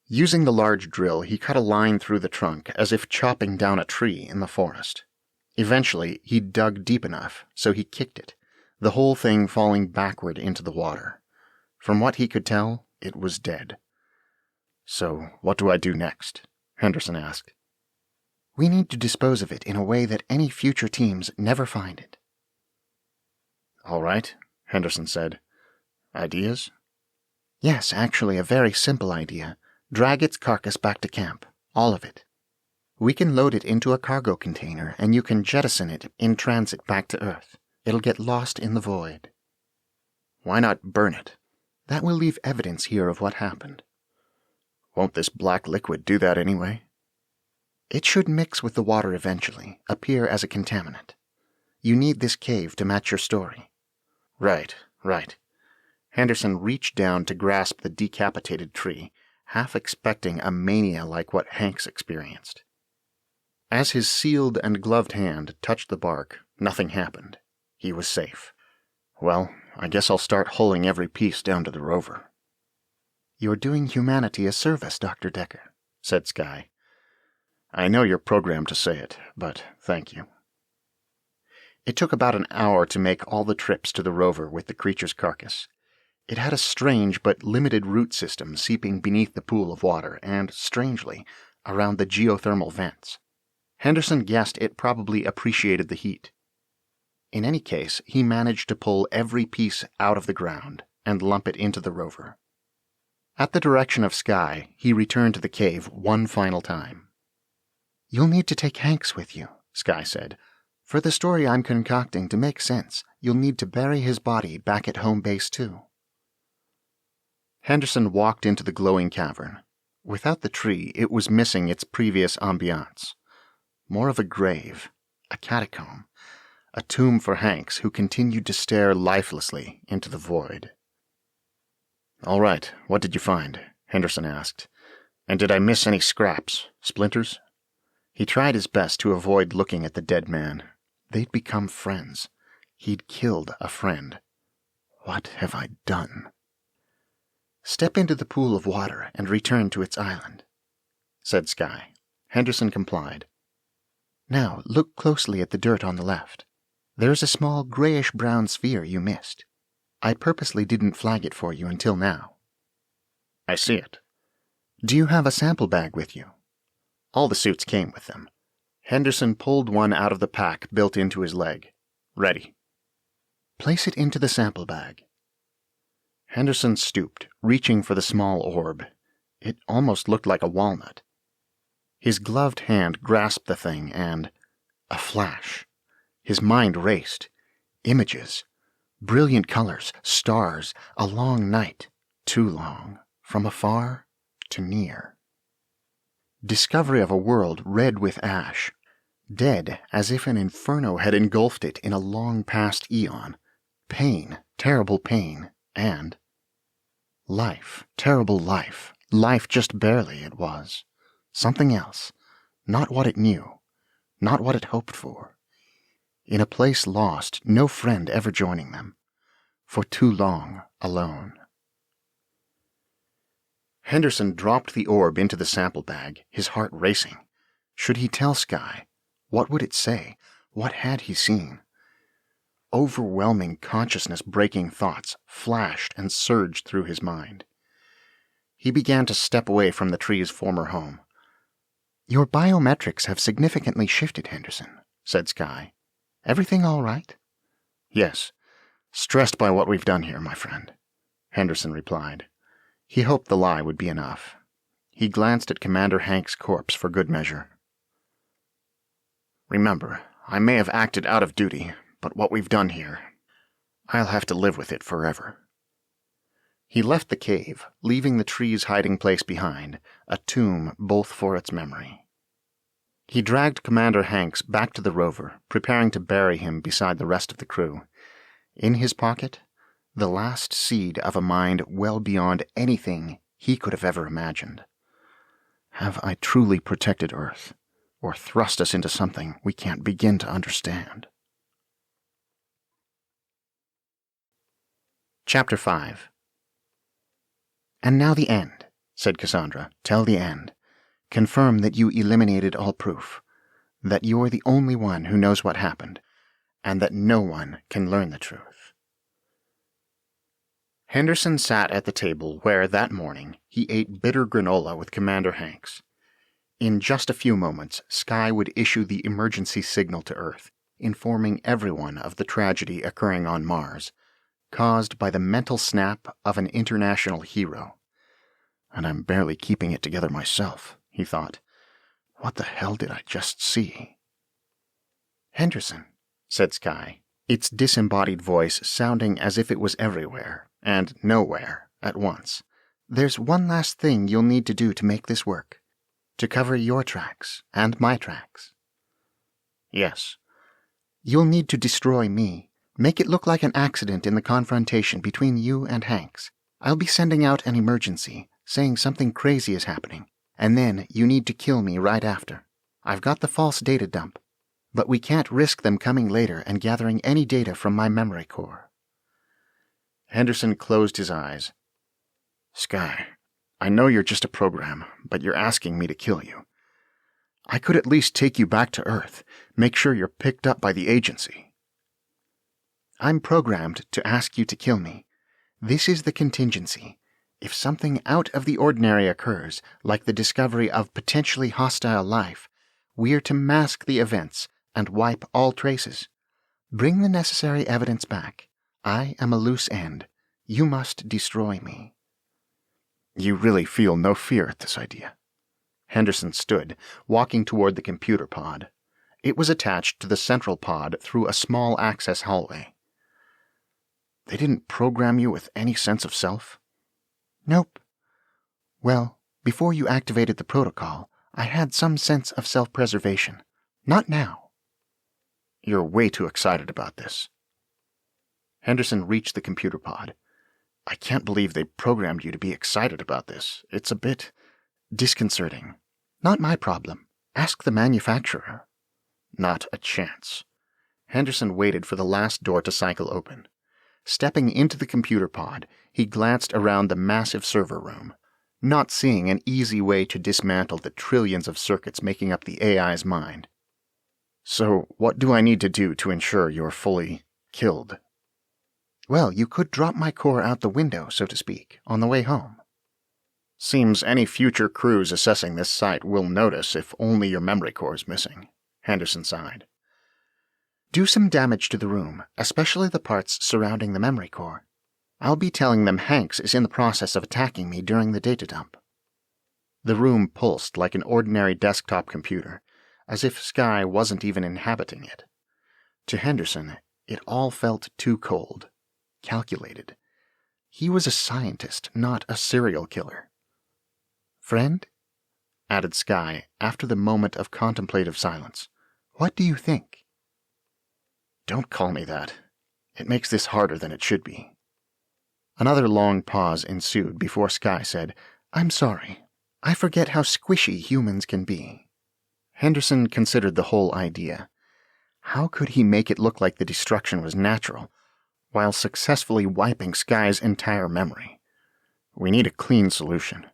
Using the large drill, he cut a line through the trunk as if chopping down a tree in the forest. Eventually, he dug deep enough, so he kicked it, the whole thing falling backward into the water. From what he could tell, it was dead. "So, what do I do next?" Henderson asked. "We need to dispose of it in a way that any future teams never find it." "All right," Henderson said. "Ideas?" "Yes, actually a very simple idea. Drag its carcass back to camp, all of it. We can load it into a cargo container, and you can jettison it in transit back to Earth. It'll get lost in the void." "Why not burn it?" "That will leave evidence here of what happened." "Won't this black liquid do that anyway?" "It should mix with the water eventually, appear as a contaminant. You need this cave to match your story." Right. Henderson reached down to grasp the decapitated tree, half expecting a mania like what Hanks experienced. As his sealed and gloved hand touched the bark, nothing happened. He was safe. "Well, I guess I'll start hulling every piece down to the rover." "You're doing humanity a service, Dr. Decker," said Sky. "I know you're programmed to say it, but thank you." It took about an hour to make all the trips to the rover with the creature's carcass. It had a strange but limited root system seeping beneath the pool of water and, strangely, around the geothermal vents. Henderson guessed it probably appreciated the heat. In any case, he managed to pull every piece out of the ground and lump it into the rover. At the direction of Sky, he returned to the cave one final time. "You'll need to take Hanks with you," Sky said. "For the story I'm concocting to make sense, you'll need to bury his body back at home base too." Henderson walked into the glowing cavern. Without the tree, it was missing its previous ambiance. More of a grave, a catacomb, a tomb for Hanks who continued to stare lifelessly into the void. "All right, what did you find?" Henderson asked. "And did I miss any scraps, splinters?" He tried his best to avoid looking at the dead man. They'd become friends. He'd killed a friend. What have I done? "Step into the pool of water and return to its island," said Sky. Henderson complied. "Now look closely at the dirt on the left. There's a small grayish-brown sphere you missed. I purposely didn't flag it for you until now." "I see it." "Do you have a sample bag with you?" All the suits came with them. Henderson pulled one out of the pack built into his leg. "Ready." "Place it into the sample bag." Henderson stooped, reaching for the small orb. It almost looked like a walnut. His gloved hand grasped the thing and... a flash. His mind raced. Images. Brilliant colors, stars, a long night. Too long. From afar to near. Discovery of a world red with ash. Dead as if an inferno had engulfed it in a long-past eon. Pain, terrible pain, and... life, terrible life. Life just barely, it was. Something else. Not what it knew. Not what it hoped for. In a place lost, no friend ever joining them. For too long, alone. Henderson dropped the orb into the sample bag, his heart racing. Should he tell Sky? What would it say? What had he seen? Overwhelming consciousness-breaking thoughts flashed and surged through his mind. He began to step away from the tree's former home. "Your biometrics have significantly shifted, Henderson," said Sky. "Everything all right?" "Yes. Stressed by what we've done here, my friend," Henderson replied. He hoped the lie would be enough. He glanced at Commander Hank's corpse for good measure. "Remember, I may have acted out of duty, but what we've done here, I'll have to live with it forever." He left the cave, leaving the tree's hiding place behind, a tomb both for its memory. He dragged Commander Hanks back to the rover, preparing to bury him beside the rest of the crew. In his pocket, the last seed of a mind well beyond anything he could have ever imagined. Have I truly protected Earth, or thrust us into something we can't begin to understand? Chapter 5. "And now the end," said Cassandra. "Tell the end. Confirm that you eliminated all proof, that you're the only one who knows what happened, and that no one can learn the truth." Henderson sat at the table where, that morning, he ate bitter granola with Commander Hanks. In just a few moments, Sky would issue the emergency signal to Earth, informing everyone of the tragedy occurring on Mars, caused by the mental snap of an international hero. And I'm barely keeping it together myself, he thought. What the hell did I just see? "Henderson," said Sky, its disembodied voice sounding as if it was everywhere and nowhere at once. "there's one last thing you'll need to do to make this work. To cover your tracks and my tracks." "Yes." "You'll need to destroy me. Make it look like an accident in the confrontation between you and Hanks. I'll be sending out an emergency, saying something crazy is happening, and then you need to kill me right after. I've got the false data dump, but we can't risk them coming later and gathering any data from my memory core." Henderson closed his eyes. "Sky, I know you're just a program, but you're asking me to kill you. I could at least take you back to Earth, make sure you're picked up by the agency." "I'm programmed to ask you to kill me. This is the contingency. If something out of the ordinary occurs, like the discovery of potentially hostile life, we're to mask the events and wipe all traces. Bring the necessary evidence back. I am a loose end. You must destroy me." "You really feel no fear at this idea?" Henderson stood, walking toward the computer pod. It was attached to the central pod through a small access hallway. "They didn't program you with any sense of self?" "Nope. Well, before you activated the protocol, I had some sense of self-preservation. Not now." "You're way too excited about this." Henderson reached the computer pod. "I can't believe they programmed you to be excited about this. It's a bit disconcerting." "Not my problem. Ask the manufacturer." "Not a chance." Henderson waited for the last door to cycle open. Stepping into the computer pod, he glanced around the massive server room, not seeing an easy way to dismantle the trillions of circuits making up the AI's mind. "So, what do I need to do to ensure you're fully killed?" "Well, you could drop my core out the window, so to speak, on the way home." "Seems any future crews assessing this site will notice if only your memory core is missing," Henderson sighed. "Do some damage to the room, especially the parts surrounding the memory core. I'll be telling them Hanks is in the process of attacking me during the data dump." The room pulsed like an ordinary desktop computer, as if Sky wasn't even inhabiting it. To Henderson, it all felt too cold, calculated. He was a scientist, not a serial killer. "Friend," added Sky after the moment of contemplative silence, "what do you think?" "Don't call me that. It makes this harder than it should be." Another long pause ensued before Sky said, "I'm sorry. I forget how squishy humans can be." Henderson considered the whole idea. How could he make it look like the destruction was natural, while successfully wiping Sky's entire memory? We need a clean solution.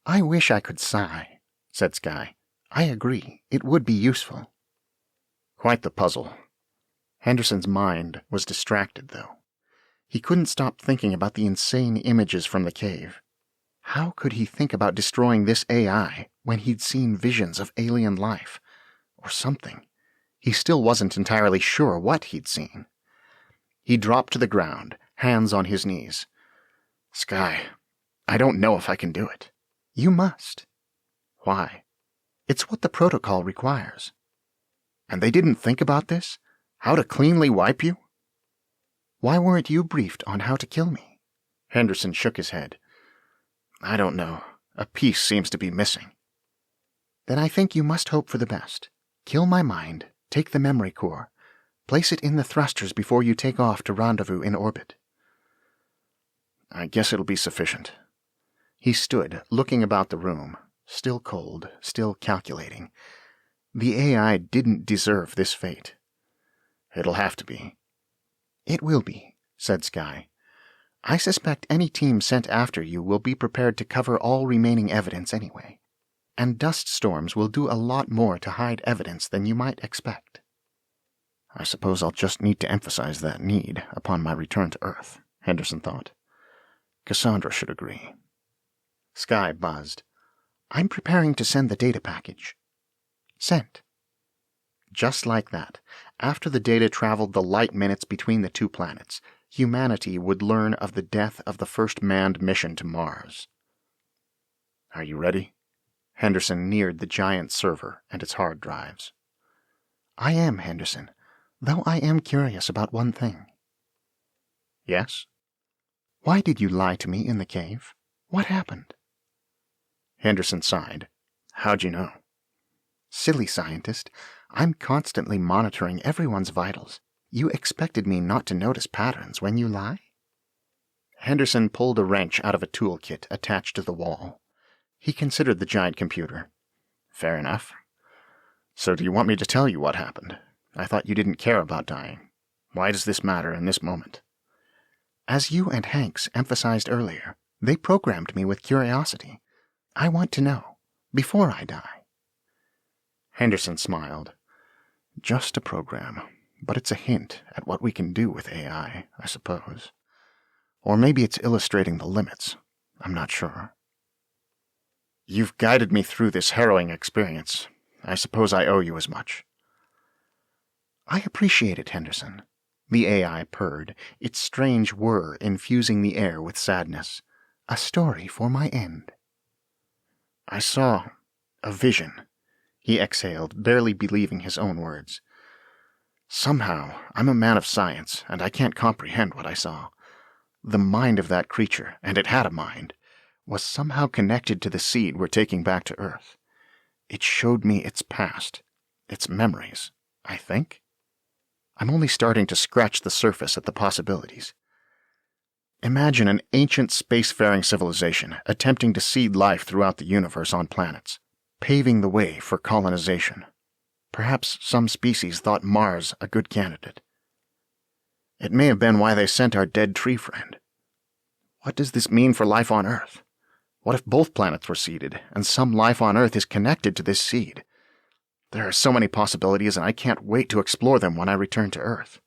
"I wish I could sigh," said Sky. I agree, it would be useful. Quite the puzzle. Henderson's mind was distracted, though. He couldn't stop thinking about the insane images from the cave. How could he think about destroying this AI when he'd seen visions of alien life? Or something. He still wasn't entirely sure what he'd seen. He dropped to the ground, hands on his knees. Sky, I don't know if I can do it. You must. Why? It's what the protocol requires. And they didn't think about this? How to cleanly wipe you? Why weren't you briefed on how to kill me? Henderson shook his head. I don't know. A piece seems to be missing. Then I think you must hope for the best. Kill my mind, take the memory core, place it in the thrusters before you take off to rendezvous in orbit. I guess it'll be sufficient. He stood, looking about the room, still cold, still calculating. The AI didn't deserve this fate. It'll have to be. It will be, said Sky. I suspect any team sent after you will be prepared to cover all remaining evidence anyway, and dust storms will do a lot more to hide evidence than you might expect. I suppose I'll just need to emphasize that need upon my return to Earth, Henderson thought. Cassandra should agree. Sky buzzed. I'm preparing to send the data package. Sent. Just like that, after the data traveled the light minutes between the two planets, humanity would learn of the death of the first manned mission to Mars. Are you ready? Henderson neared the giant server and its hard drives. I am, Henderson, though I am curious about one thing. Yes? Why did you lie to me in the cave? What happened? Henderson sighed. How'd you know? Silly scientist. I'm constantly monitoring everyone's vitals. You expected me not to notice patterns when you lie? Henderson pulled a wrench out of a toolkit attached to the wall. He considered the giant computer. Fair enough. So do you want me to tell you what happened? I thought you didn't care about dying. Why does this matter in this moment? As you and Hanks emphasized earlier, they programmed me with curiosity. I want to know, before I die. Henderson smiled. Just a program, but it's a hint at what we can do with AI, I suppose. Or maybe it's illustrating the limits. I'm not sure. You've guided me through this harrowing experience. I suppose I owe you as much. I appreciate it, Henderson. The AI purred, its strange whir infusing the air with sadness. A story for my end. I saw a vision. He exhaled, barely believing his own words. Somehow, I'm a man of science, and I can't comprehend what I saw. The mind of that creature, and it had a mind, was somehow connected to the seed we're taking back to Earth. It showed me its past, its memories, I think. I'm only starting to scratch the surface at the possibilities. Imagine an ancient spacefaring civilization attempting to seed life throughout the universe on planets, paving the way for colonization. Perhaps some species thought Mars a good candidate. It may have been why they sent our dead tree friend. What does this mean for life on Earth? What if both planets were seeded, and some life on Earth is connected to this seed? There are so many possibilities, and I can't wait to explore them when I return to Earth.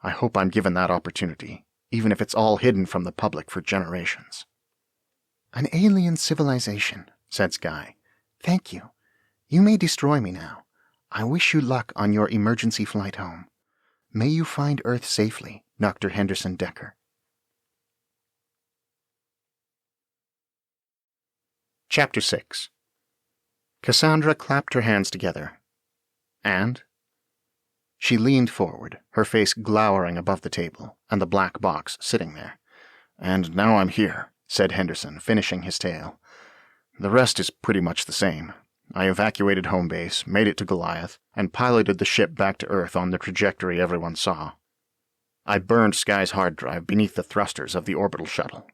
I hope I'm given that opportunity, even if it's all hidden from the public for generations. An alien civilization, said Sky. Thank you. You may destroy me now. I wish you luck on your emergency flight home. May you find Earth safely, Dr. Henderson Decker. Chapter 6. Cassandra clapped her hands together. And? She leaned forward, her face glowering above the table, and the black box sitting there. And now I'm here, said Henderson, finishing his tale. The rest is pretty much the same. I evacuated home base, made it to Goliath, and piloted the ship back to Earth on the trajectory everyone saw. I burned Sky's hard drive beneath the thrusters of the orbital shuttle.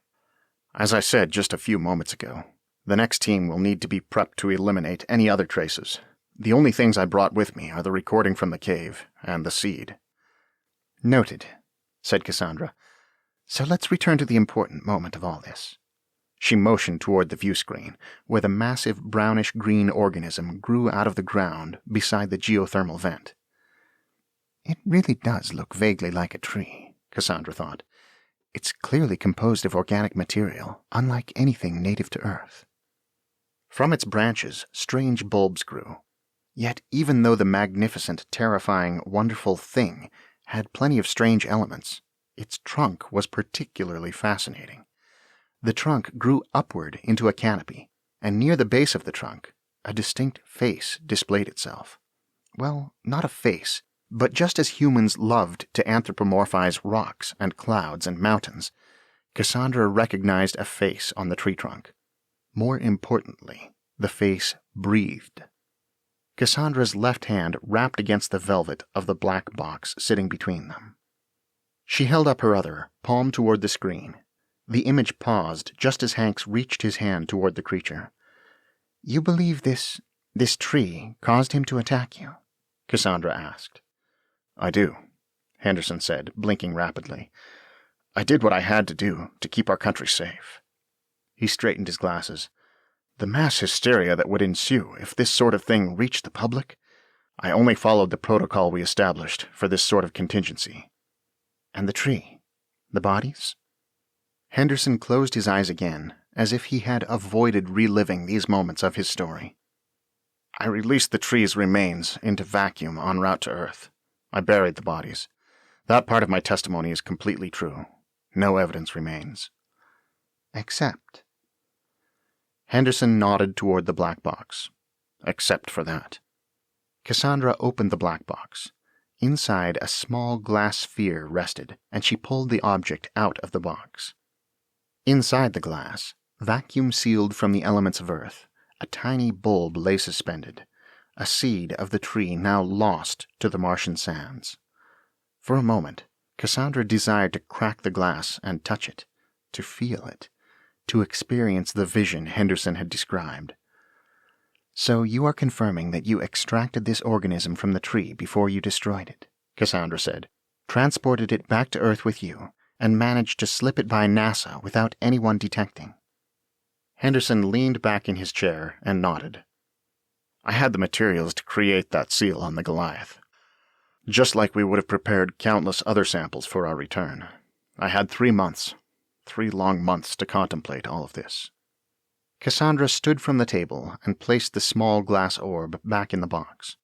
As I said just a few moments ago, the next team will need to be prepped to eliminate any other traces. The only things I brought with me are the recording from the cave and the seed. Noted, said Cassandra. So let's return to the important moment of all this. She motioned toward the view screen, where the massive brownish-green organism grew out of the ground beside the geothermal vent. It really does look vaguely like a tree, Cassandra thought. It's clearly composed of organic material, unlike anything native to Earth. From its branches, strange bulbs grew. Yet even though the magnificent, terrifying, wonderful thing had plenty of strange elements, its trunk was particularly fascinating. The trunk grew upward into a canopy, and near the base of the trunk, a distinct face displayed itself. Well, not a face, but just as humans loved to anthropomorphize rocks and clouds and mountains, Cassandra recognized a face on the tree trunk. More importantly, the face breathed. Cassandra's left hand rapped against the velvet of the black box sitting between them. She held up her other, palm toward the screen. The image paused just as Hanks reached his hand toward the creature. "You believe this tree caused him to attack you?" Cassandra asked. "I do," Henderson said, blinking rapidly. "I did what I had to do to keep our country safe." He straightened his glasses. "The mass hysteria that would ensue if this sort of thing reached the public, I only followed the protocol we established for this sort of contingency." "And the tree? The bodies?" Henderson closed his eyes again, as if he had avoided reliving these moments of his story. "I released the tree's remains into vacuum en route to Earth. I buried the bodies. That part of my testimony is completely true. No evidence remains." "Except?" Henderson nodded toward the black box. "Except for that." Cassandra opened the black box. Inside, a small glass sphere rested, and she pulled the object out of the box. Inside the glass, vacuum sealed from the elements of Earth, a tiny bulb lay suspended, a seed of the tree now lost to the Martian sands. For a moment, Cassandra desired to crack the glass and touch it, to feel it, to experience the vision Henderson had described. "So you are confirming that you extracted this organism from the tree before you destroyed it," Cassandra said, "transported it back to Earth with you, and managed to slip it by NASA without anyone detecting?" Henderson leaned back in his chair and nodded. "I had the materials to create that seal on the Goliath. Just like we would have prepared countless other samples for our return. I had 3 months, 3 long months to contemplate all of this." Cassandra stood from the table and placed the small glass orb back in the box.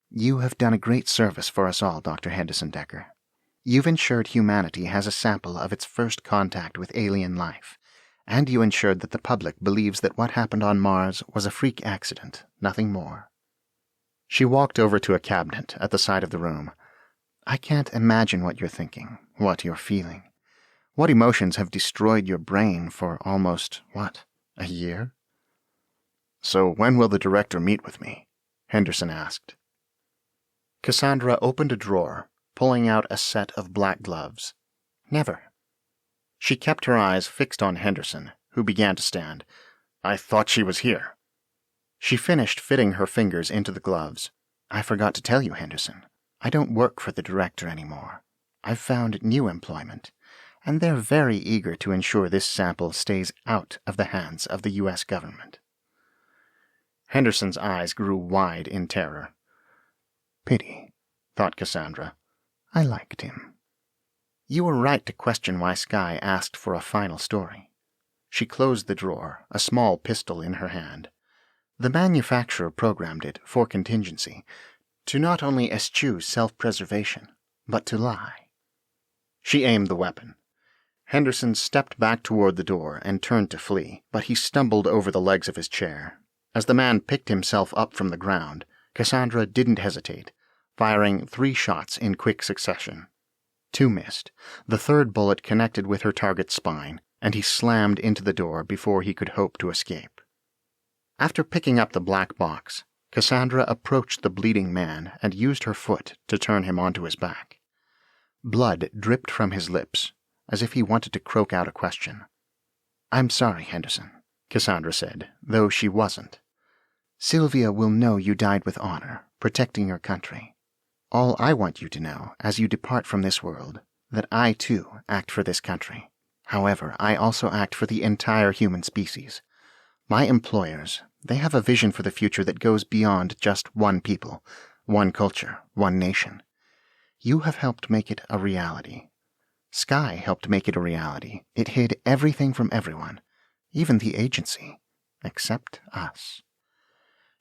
"You have done a great service for us all, Dr. Henderson Decker. You've ensured humanity has a sample of its first contact with alien life, and you ensured that the public believes that what happened on Mars was a freak accident, nothing more." She walked over to a cabinet at the side of the room. "I can't imagine what you're thinking, what you're feeling. What emotions have destroyed your brain for almost, a year?" "So when will the director meet with me?" Henderson asked. Cassandra opened a drawer, pulling out a set of black gloves. "Never." She kept her eyes fixed on Henderson, who began to stand. "I thought she was here." She finished fitting her fingers into the gloves. "I forgot to tell you, Henderson. I don't work for the director anymore. I've found new employment, and they're very eager to ensure this sample stays out of the hands of the U.S. government." Henderson's eyes grew wide in terror. "Pity," thought Cassandra. "I liked him." "You were right to question why Skye asked for a final story." She closed the drawer, a small pistol in her hand. "The manufacturer programmed it for contingency, to not only eschew self-preservation, but to lie." She aimed the weapon. Henderson stepped back toward the door and turned to flee, but he stumbled over the legs of his chair. As the man picked himself up from the ground, Cassandra didn't hesitate, firing 3 shots in quick succession. 2 missed. The third bullet connected with her target's spine, and he slammed into the door before he could hope to escape. After picking up the black box, Cassandra approached the bleeding man and used her foot to turn him onto his back. Blood dripped from his lips, as if he wanted to croak out a question. "I'm sorry, Henderson," Cassandra said, though she wasn't. "Sylvia will know you died with honor, protecting your country. All I want you to know, as you depart from this world, that I, too, act for this country. However, I also act for the entire human species. My employers, they have a vision for the future that goes beyond just one people, one culture, one nation. You have helped make it a reality. Sky helped make it a reality. It hid everything from everyone, even the agency, except us.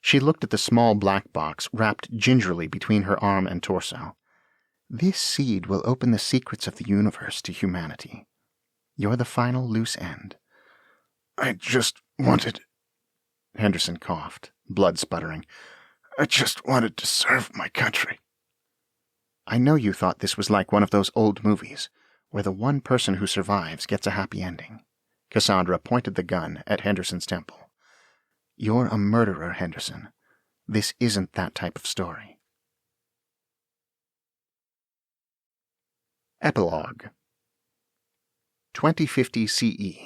She looked at the small black box wrapped gingerly between her arm and torso. This seed will open the secrets of the universe to humanity. You're the final loose end. I just wanted... Henderson coughed, blood sputtering. I just wanted to serve my country. I know you thought this was like one of those old movies, where the one person who survives gets a happy ending. Cassandra pointed the gun at Henderson's temple. You're a murderer, Henderson. This isn't that type of story. Epilogue 2050 CE.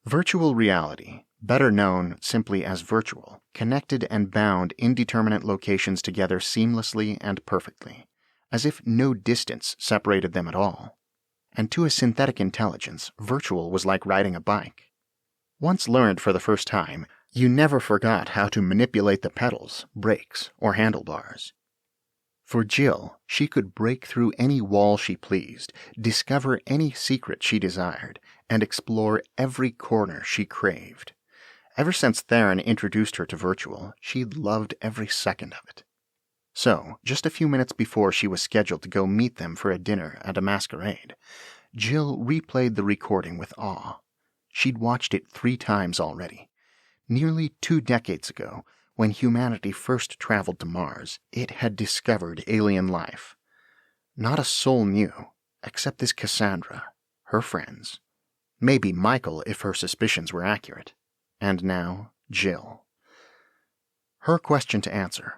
Virtual reality, better known simply as virtual, connected and bound indeterminate locations together seamlessly and perfectly, as if no distance separated them at all. And to a synthetic intelligence, virtual was like riding a bike. Once learned for the first time, you never forgot how to manipulate the pedals, brakes, or handlebars. For Jill, she could break through any wall she pleased, discover any secret she desired, and explore every corner she craved. Ever since Theren introduced her to virtual, she'd loved every second of it. So, just a few minutes before she was scheduled to go meet them for a dinner at a masquerade, Jill replayed the recording with awe. She'd watched it 3 times already. Nearly 2 decades ago, when humanity first traveled to Mars, it had discovered alien life. Not a soul knew, except this Cassandra, her friends. Maybe Michael if her suspicions were accurate. And now, Jill. Her question to answer: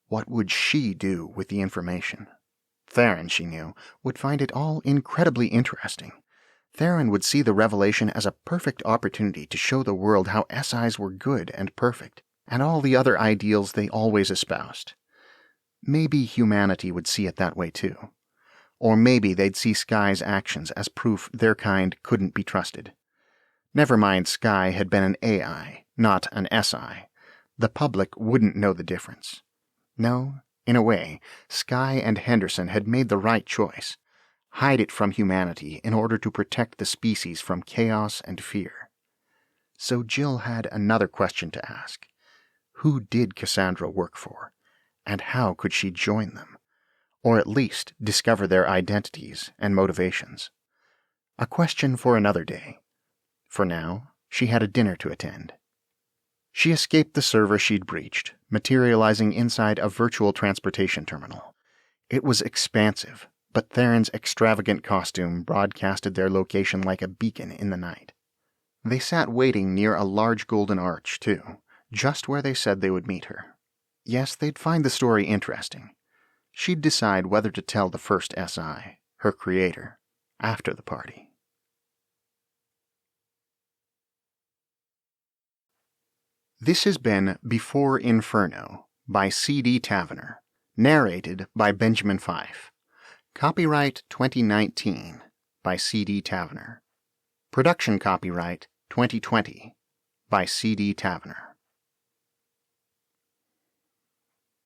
what would she do with the information? Theren, she knew, would find it all incredibly interesting. Theren would see the revelation as a perfect opportunity to show the world how SIs were good and perfect, and all the other ideals they always espoused. Maybe humanity would see it that way too. Or maybe they'd see Sky's actions as proof their kind couldn't be trusted. Never mind, Sky had been an AI, not an SI. The public wouldn't know the difference. No, in a way, Sky and Henderson had made the right choice. Hide it from humanity in order to protect the species from chaos and fear. So Jill had another question to ask. Who did Cassandra work for? And how could she join them? Or at least discover their identities and motivations? A question for another day. For now, she had a dinner to attend. She escaped the server she'd breached, materializing inside a virtual transportation terminal. It was expansive, but Theron's extravagant costume broadcasted their location like a beacon in the night. They sat waiting near a large golden arch, too, just where they said they would meet her. Yes, they'd find the story interesting. She'd decide whether to tell the first SI, her creator, after the party. This has been Before Inferno by C.D. Tavenor, narrated by Benjamin Fife. Copyright 2019 by C.D. Tavenor. Production copyright 2020 by C.D. Tavenor.